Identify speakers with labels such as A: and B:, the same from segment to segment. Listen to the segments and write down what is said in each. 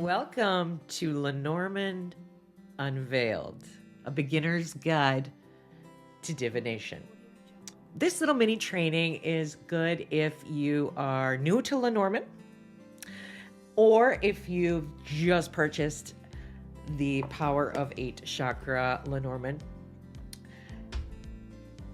A: Welcome to Lenormand Unveiled, a beginner's guide to divination. This little mini training is good if you are new to Lenormand or if you've just purchased the Power of 8 Chakra Lenormand,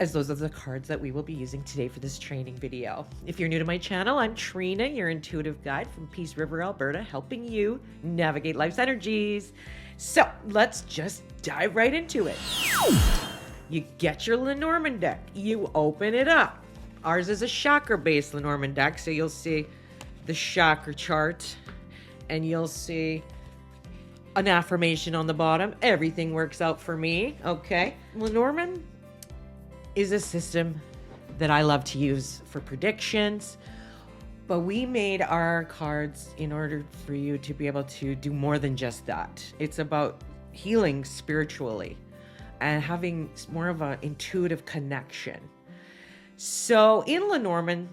A: as those are the cards that we will be using today for this training video. If you're new to my channel, I'm Trina, your intuitive guide from Peace River, Alberta, helping you navigate life's energies. So let's just dive right into it. You get your Lenormand deck, you open it up. Ours is a chakra-based Lenormand deck, so you'll see the chakra chart and you'll see an affirmation on the bottom. Everything works out for me, okay? Lenormand is a system that I love to use for predictions, but we made our cards in order for you to be able to do more than just that. It's about healing spiritually and having more of an intuitive connection. So in Lenormand,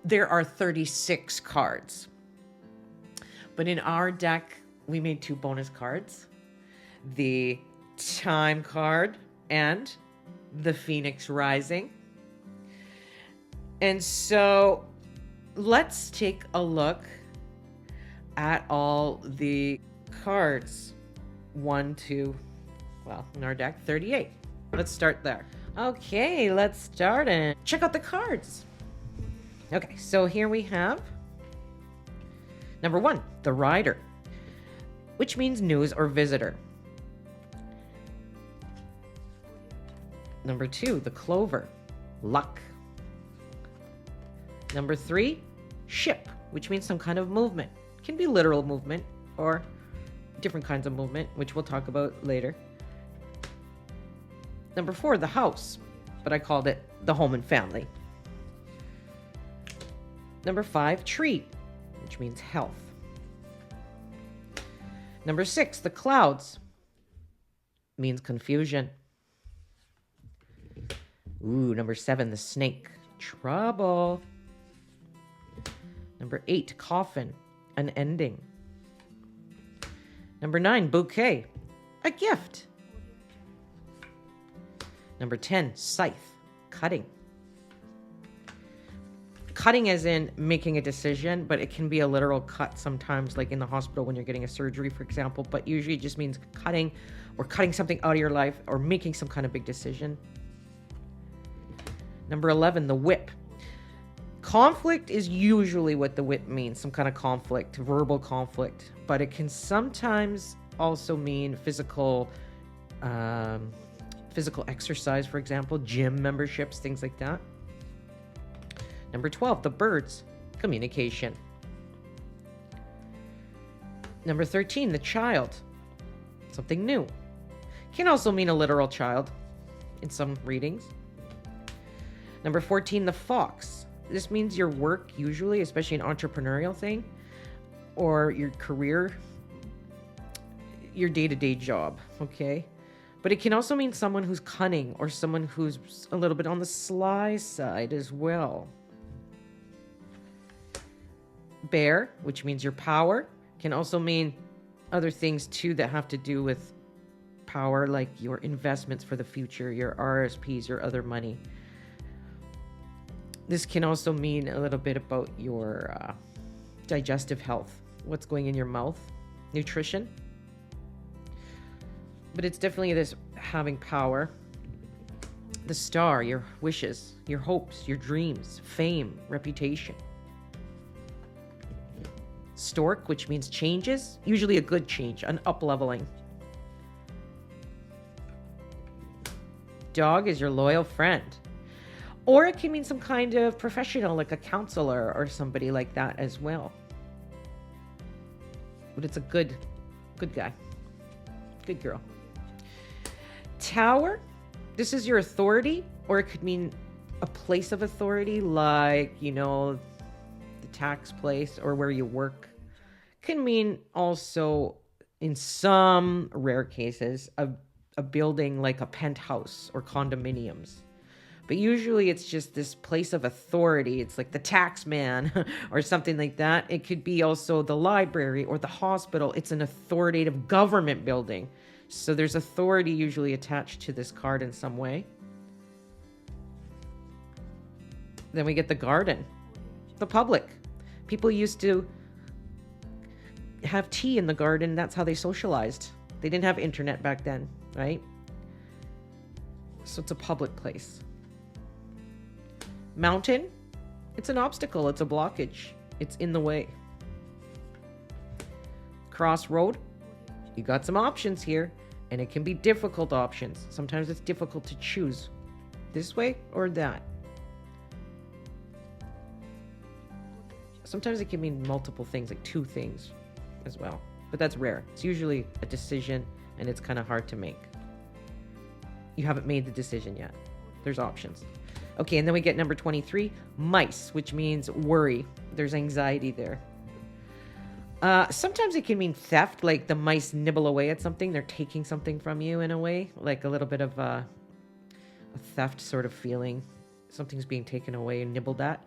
A: there are 36 cards, but in our deck, we made 2 bonus cards, the time card and the Phoenix Rising. And so let's take a look at all the cards. 1 to, well, in our deck, 38. Let's start there. Okay, let's start and check out the cards. Okay, so here we have number 1, the Rider, which means news or visitor. Number 2, the Clover, luck. Number 3, ship, which means some kind of movement. It can be literal movement or different kinds of movement, which we'll talk about later. Number 4, the House, but I called it the home and family. Number 5, tree, which means health. Number 6, the Clouds, means confusion. Ooh, number 7, the Snake, trouble. Number 8, Coffin, an ending. Number 9, Bouquet, a gift. Number 10, Scythe, cutting. Cutting as in making a decision, but it can be a literal cut sometimes, like in the hospital when you're getting a surgery, for example, but usually it just means cutting or cutting something out of your life or making some kind of big decision. Number 11, the Whip. Conflict is usually what the Whip means, some kind of conflict, verbal conflict, but it can sometimes also mean physical exercise, for example, gym memberships, things like that. Number 12, the Birds, communication. Number 13, the Child, something new. Can also mean a literal child in some readings. Number 14, the Fox. This means your work, usually, especially an entrepreneurial thing, or your career, your day-to-day job, okay? But it can also mean someone who's cunning or someone who's a little bit on the sly side as well. Bear, which means your power, can also mean other things too that have to do with power, like your investments for the future, your RSPs, your other money. This can also mean a little bit about your digestive health, what's going in your mouth, nutrition. But it's definitely this having power. The Star, your wishes, your hopes, your dreams, fame, reputation. Stork, which means changes, usually a good change, an up-leveling. Dog is your loyal friend. Or it can mean some kind of professional, like a counselor or somebody like that as well. But it's a good guy. Good girl. Tower, this is your authority, or it could mean a place of authority, like, you know, the tax place or where you work. Can mean also, in some rare cases, a building like a penthouse or condominiums. But usually it's just this place of authority. It's like the tax man or something like that. It could be also the library or the hospital. It's an authoritative government building. So there's authority usually attached to this card in some way. Then we get the garden, the public. People used to have tea in the garden. That's how they socialized. They didn't have internet back then, right? So it's a public place. Mountain, it's an obstacle. It's a blockage. It's in the way. Crossroad, you got some options here, and it can be difficult options. Sometimes it's difficult to choose this way or that. Sometimes it can mean multiple things, like 2 things as well. But that's rare. It's usually a decision, and it's kind of hard to make. You haven't made the decision yet. There's options. Okay, and then we get number 23, mice, which means worry. There's anxiety there. Sometimes it can mean theft, like the mice nibble away at something. They're taking something from you in a way, like a little bit of a theft sort of feeling. Something's being taken away and nibbled at.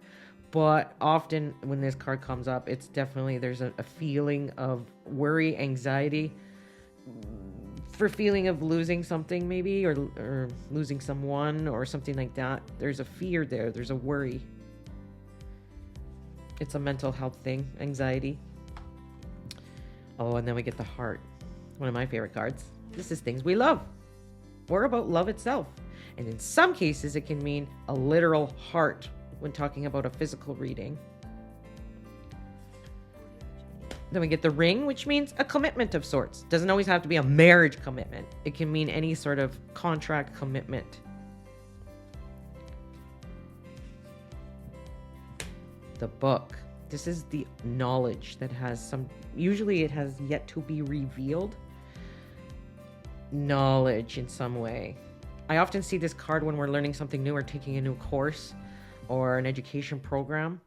A: But often when this card comes up, it's definitely, there's a feeling of worry, anxiety, for feeling of losing something maybe, or losing someone or something like that. There's a fear there. There's a worry. It's a mental health thing, anxiety. Oh, and then we get the heart. One of my favorite cards. This is things we love, or about love itself. And in some cases, it can mean a literal heart when talking about a physical reading. Then we get the ring, which means a commitment of sorts. Doesn't always have to be a marriage commitment. It can mean any sort of contract commitment. The book. This is the knowledge that has some, usually it has yet to be revealed. Knowledge in some way. I often see this card when we're learning something new or taking a new course or an education program,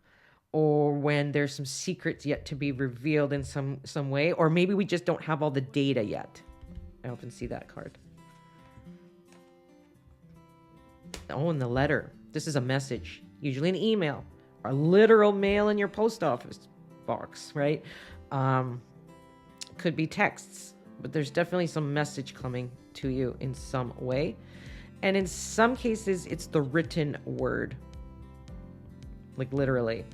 A: or when there's some secrets yet to be revealed in some way, or maybe we just don't have all the data yet. I often see that card. Oh, and the letter. This is a message, usually an email, or literal mail in your post office box, right? Could be texts, but there's definitely some message coming to you in some way. And in some cases, it's the written word. Like literally.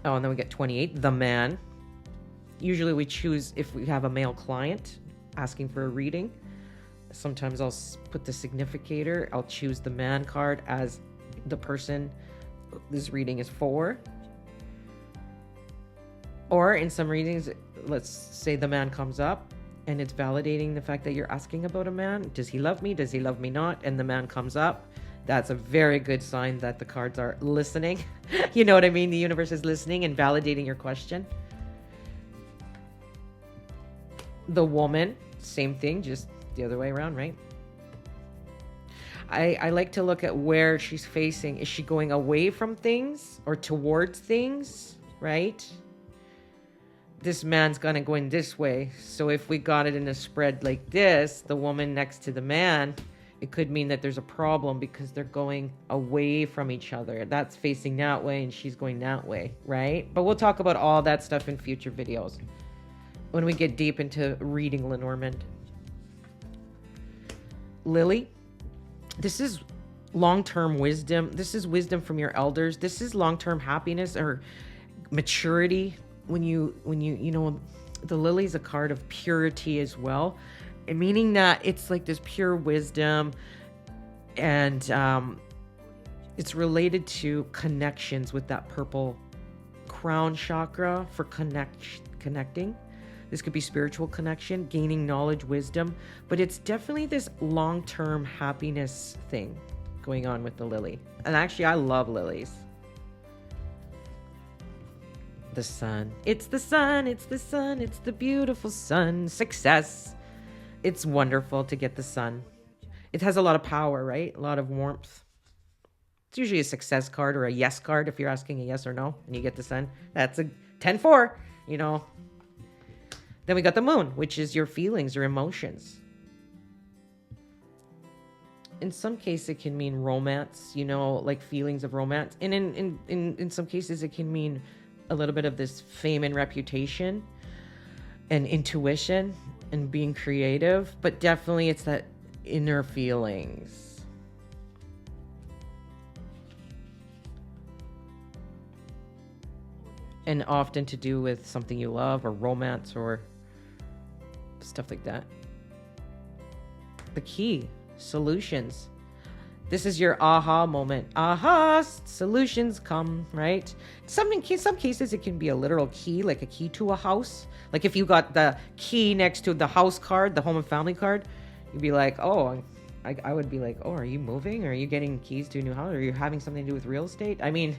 A: Oh, and then we get 28, the man. Usually we choose if we have a male client asking for a reading. Sometimes I'll put the significator. I'll choose the man card as the person this reading is for. Or in some readings, let's say the man comes up and it's validating the fact that you're asking about a man. Does he love me? Does he love me not? And the man comes up. That's a very good sign that the cards are listening. You know what I mean? The universe is listening and validating your question. The woman, same thing, just the other way around, right? I like to look at where she's facing. Is she going away from things or towards things, right? This man's gonna go in this way. So if we got it in a spread like this, the woman next to the man, it could mean that there's a problem because they're going away from each other. That's facing that way and she's going that way, right? But we'll talk about all that stuff in future videos when we get deep into reading Lenormand. Lily, this is long-term wisdom. This is wisdom from your elders. This is long-term happiness or maturity. When you know, the lily's a card of purity as well. Meaning that it's like this pure wisdom, and it's related to connections with that purple crown chakra for connecting. This could be spiritual connection, gaining knowledge, wisdom, but it's definitely this long-term happiness thing going on with the lily. And actually, I love lilies. The sun. It's the sun. It's the sun. It's the beautiful sun. Success. It's wonderful to get the sun. It has a lot of power, right? A lot of warmth. It's usually a success card or a yes card if you're asking a yes or no and you get the sun. That's a 10-4, you know. Then we got the moon, which is your feelings or emotions. in some cases it can mean romance, you know, like feelings of romance. And in some cases it can mean a little bit of this fame and reputation and intuition and being creative, but definitely it's that inner feelings. And often to do with something you love or romance or stuff like that. The key, solutions. This is your aha moment. Aha, solutions come, right? Some cases it can be a literal key, like a key to a house. Like if you got the key next to the house card, the home and family card, you'd be like, oh, I would be like, oh, are you moving? Are you getting keys to a new house? Are you having something to do with real estate? I mean,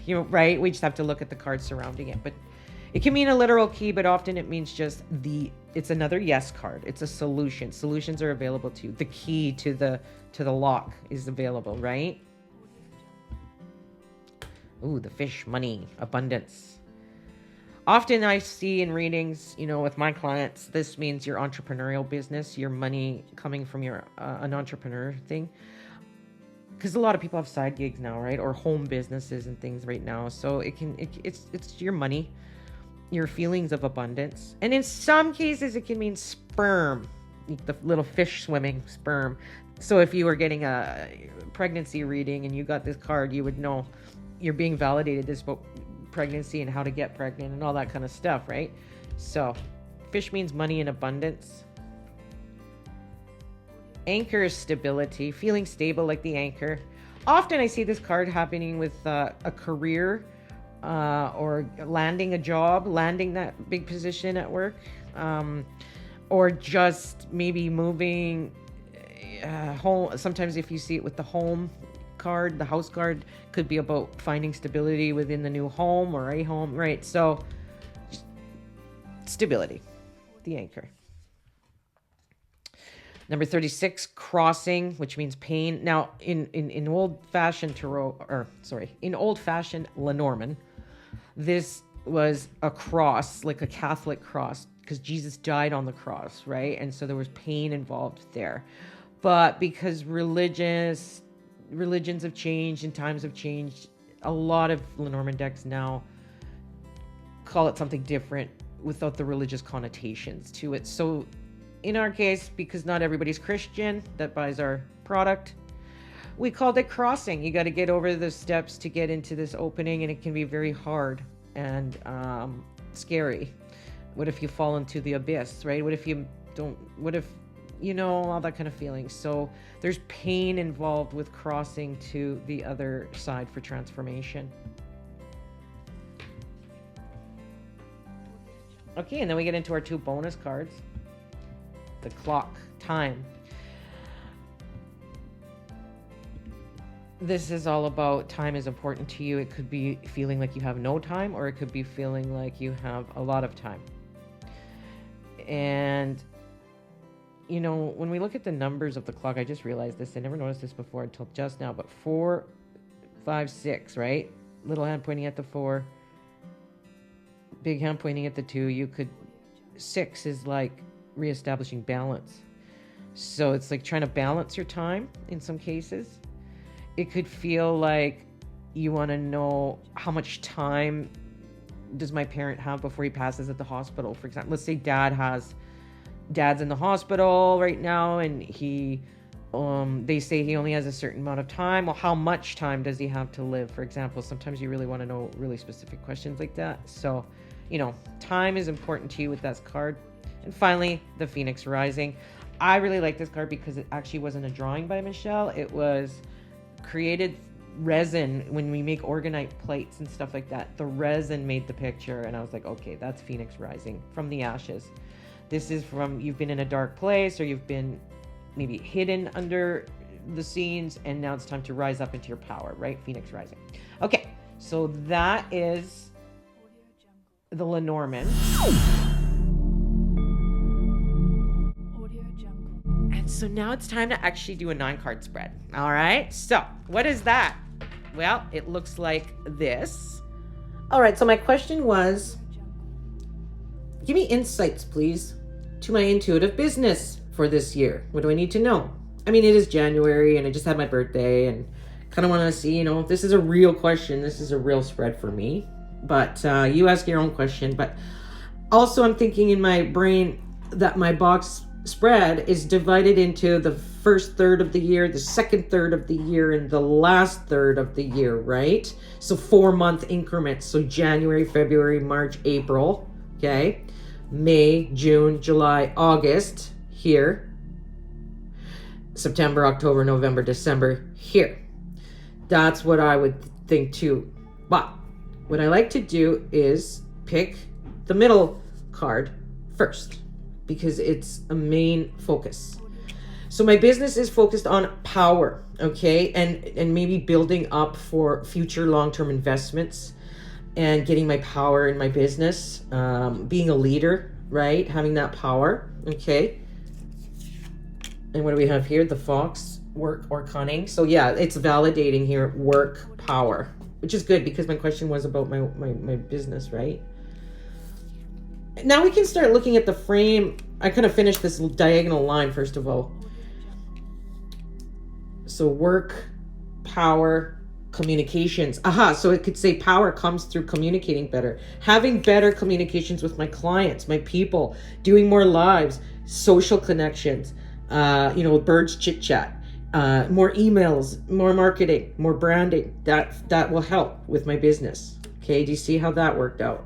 A: you know, right? We just have to look at the cards surrounding it. But it can mean a literal key, but often it means just it's another yes card. It's a solution. Solutions are available to you. The key to the lock is available, right? Ooh, the fish, money, abundance. Often I see in readings, you know, with my clients, this means your entrepreneurial business, your money coming from your an entrepreneur thing. Because a lot of people have side gigs now, right? Or home businesses and things right now. So it's your money, your feelings of abundance. And in some cases, it can mean sperm, the little fish swimming sperm. So if you were getting a pregnancy reading and you got this card, you would know you're being validated this about pregnancy and how to get pregnant and all that kind of stuff, right? So fish means money and abundance. Anchor is stability, feeling stable like the anchor. Often I see this card happening with a career or landing a job, landing that big position at work, or just maybe moving home. Sometimes if you see it with the home card, the house card could be about finding stability within the new home or a home, right? So stability, the anchor. Number 36, crossing, which means pain. Now in old-fashioned tarot, in old-fashioned Lenormand, this was a cross, like a Catholic cross, because Jesus died on the cross, right? And so there was pain involved there. But because religions have changed and times have changed, a lot of Lenormand decks now call it something different without the religious connotations to it. So in our case, because not everybody's Christian that buys our product, we called it crossing. You got to get over the steps to get into this opening, and it can be very hard and scary. What if you fall into the abyss, right? What if you don't, what if, you know, all that kind of feeling. So there's pain involved with crossing to the other side for transformation. Okay, and then we get into our two bonus cards. The clock, time. This is all about time is important to you. It could be feeling like you have no time, or it could be feeling like you have a lot of time. And you know, when we look at the numbers of the clock, I just realized this. I never noticed this before until just now, but 4, 5, 6, right? Little hand pointing at the 4, big hand pointing at the 2. 6 is like reestablishing balance. So it's like trying to balance your time in some cases. It could feel like you want to know how much time does my parent have before he passes at the hospital, for example. Let's say dad's in the hospital right now, and they say he only has a certain amount of time. Well, how much time does he have to live, for example? Sometimes you really want to know really specific questions like that. So, you know, time is important to you with that card. And finally, the Phoenix Rising. I really like this card because it actually wasn't a drawing by Michelle. It was created resin. When we make orgonite plates and stuff like that, the resin made the picture, and I was like, okay, that's Phoenix Rising from the ashes. This is from, you've been in a dark place, or you've been maybe hidden under the scenes, and now it's time to rise up into your power, right? Phoenix Rising. Okay, so that is the Lenormand. And so now it's time to actually do a 9-card spread. All right, so what is that? Well, it looks like this. All right, so my question was, give me insights, please, to my intuitive business for this year. What do I need to know? I mean, it is January and I just had my birthday and kind of want to see, this is a real question. This is a real spread for me. But you ask your own question. But also I'm thinking in my brain that my box spread is divided into the first third of the year, the second third of the year, and the last third of the year, right? So 4-month increments. So January, February, March, April, okay? May, June, July, August, here. September, October, November, December, here. That's what I would think too. But what I like to do is pick the middle card first, because it's a main focus. So my business is focused on power, okay? And maybe building up for future long-term investments and getting my power in my business, being a leader, right? Having that power, okay? And what do we have here? The fox, work or cunning. So yeah, it's validating here, work, power, which is good because my question was about my business, right? Now we can start looking at the frame. I kind of finished this diagonal line first of all. So work, power, communications. Aha, so it could say power comes through communicating better. Having better communications with my clients, my people, doing more lives, social connections, birds chit chat, more emails, more marketing, more branding. That will help with my business. Okay, do you see how that worked out?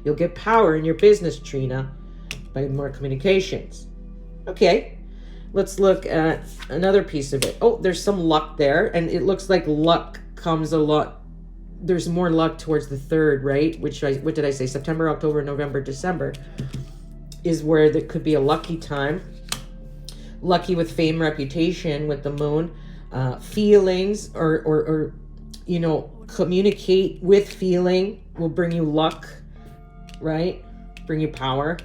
A: You'll get power in your business, Trina, by more communications. Okay, let's look at another piece of it. Oh, there's some luck there, and it looks like luck comes a lot. There's more luck towards the third, right? What did I say? September, October, November, December is where there could be a lucky time. Lucky with fame, reputation, with the moon, feelings, or communicate with feeling will bring you luck. Right? Bring you power.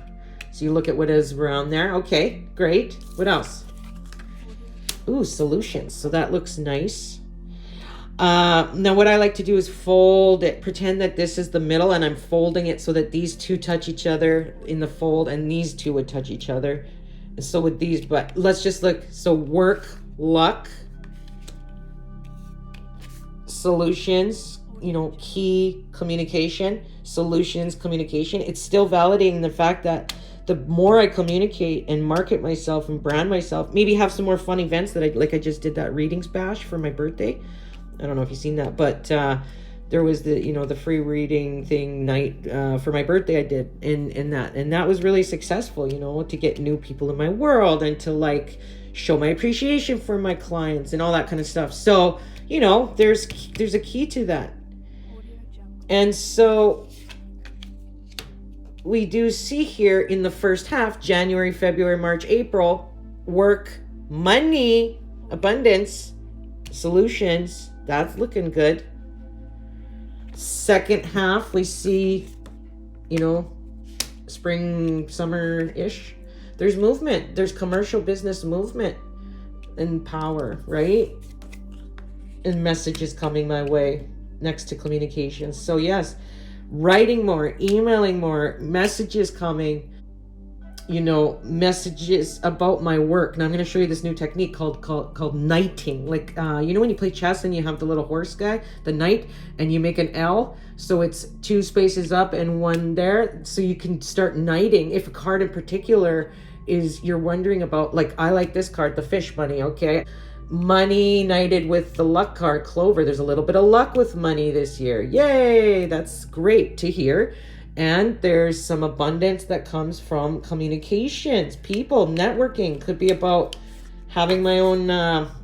A: So you look at what is around there. Okay, great. What else? Ooh, solutions. So that looks nice. Now what I like to do is fold it. Pretend that this is the middle and I'm folding it so that these two touch each other in the fold and these two would touch each other. And so would these, but let's just look. So work, luck, solutions, key, communication, solutions, communication. It's still validating the fact that the more I communicate and market myself and brand myself, maybe have some more fun events that I just did that readings bash for my birthday. I don't know if you've seen that, but there was the free reading thing night for my birthday I did and that was really successful, to get new people in my world and to show my appreciation for my clients and all that kind of stuff. So, there's a key to that. And so we do see here in the first half, January, February, March, April, work, money, abundance, solutions. That's looking good. Second half, we see, spring, summer-ish. There's movement. There's commercial business movement and power, right? And messages coming my way next to communications. So yes, writing more, emailing more, messages coming, messages about my work. Now I'm going to show you this new technique called knighting. When you play chess and you have the little horse guy, the knight, and you make an L, so it's 2 spaces up and 1 there, so you can start knighting. If a card in particular is you're wondering about, I like this card, the fish money, okay? Money knighted with the luck card, Clover. There's a little bit of luck with money this year. Yay! That's great to hear. And there's some abundance that comes from communications, people, networking. Could be about having my own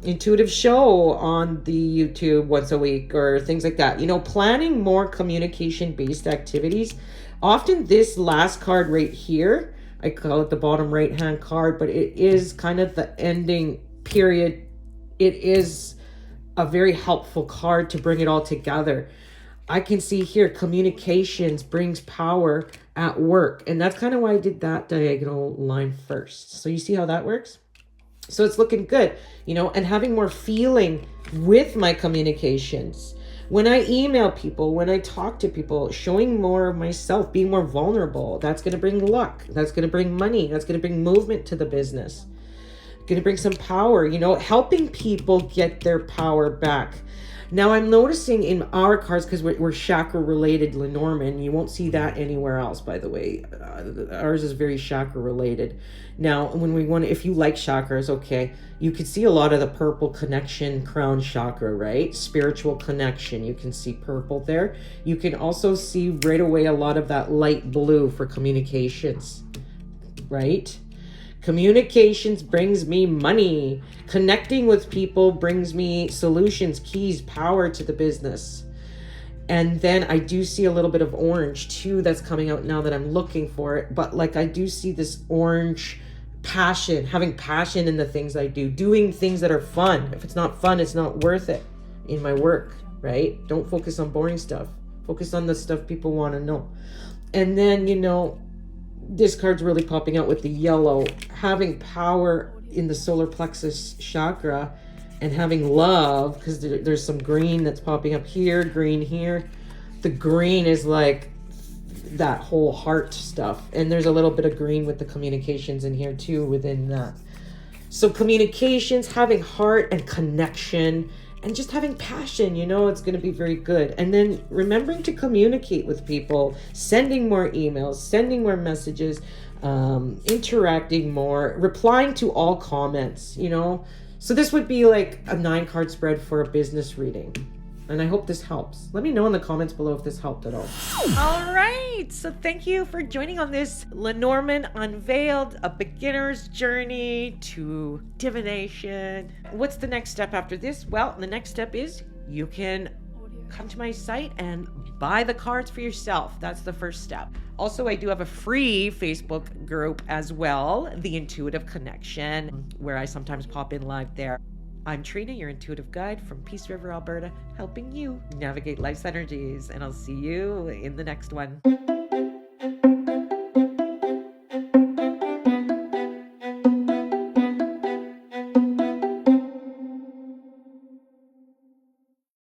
A: intuitive show on the YouTube once a week or things like that. Planning more communication-based activities. Often this last card right here, I call it the bottom right-hand card, but it is kind of the ending period. It is a very helpful card to bring it all together. I can see here communications brings power at work. And that's kind of why I did that diagonal line first. So you see how that works? So it's looking good, and having more feeling with my communications. When I email people, when I talk to people, showing more of myself, being more vulnerable, that's going to bring luck. That's going to bring money. That's going to bring movement to the business. Gonna bring some power, you know, helping people get their power back. Now I'm noticing in our cards, because we're chakra related Lenormand, you won't see that anywhere else, by the way. Ours is very chakra related. Now, when we want to, if you like chakras, okay, you can see a lot of the purple connection, crown chakra, right? Spiritual connection. You can see purple there. You can also see right away a lot of that light blue for communications, right? Communications brings me money. Connecting with people brings me solutions, keys, power to the business. And then I do see a little bit of orange too that's coming out now that I'm looking for it. But like I do see this orange passion, having passion in the things I do, doing things that are fun. If it's not fun, it's not worth it in my work, right? Don't focus on boring stuff. Focus on the stuff people want to know. And then, you know, this card's really popping out with the yellow, having power in the solar plexus chakra and having love, because there's some green that's popping up here, green here. The green is like that whole heart stuff. And there's a little bit of green with the communications in here too within that. So communications, having heart and connection, and just having passion, you know, it's going to be very good. And then remembering to communicate with people, sending more emails, sending more messages, interacting more, replying to all comments, you know. So this would be like a 9-card spread for a business reading. And I hope this helps. Let me know in the comments below if this helped at all. All right. So thank you for joining on this Lenormand Unveiled, a beginner's journey to divination. What's the next step after this? Well, the next step is you can come to my site and buy the cards for yourself. That's the first step. Also, I do have a free Facebook group as well, The Intuitive Connection, where I sometimes pop in live there. I'm Trina, your intuitive guide from Peace River, Alberta, helping you navigate life's energies, and I'll see you in the next one.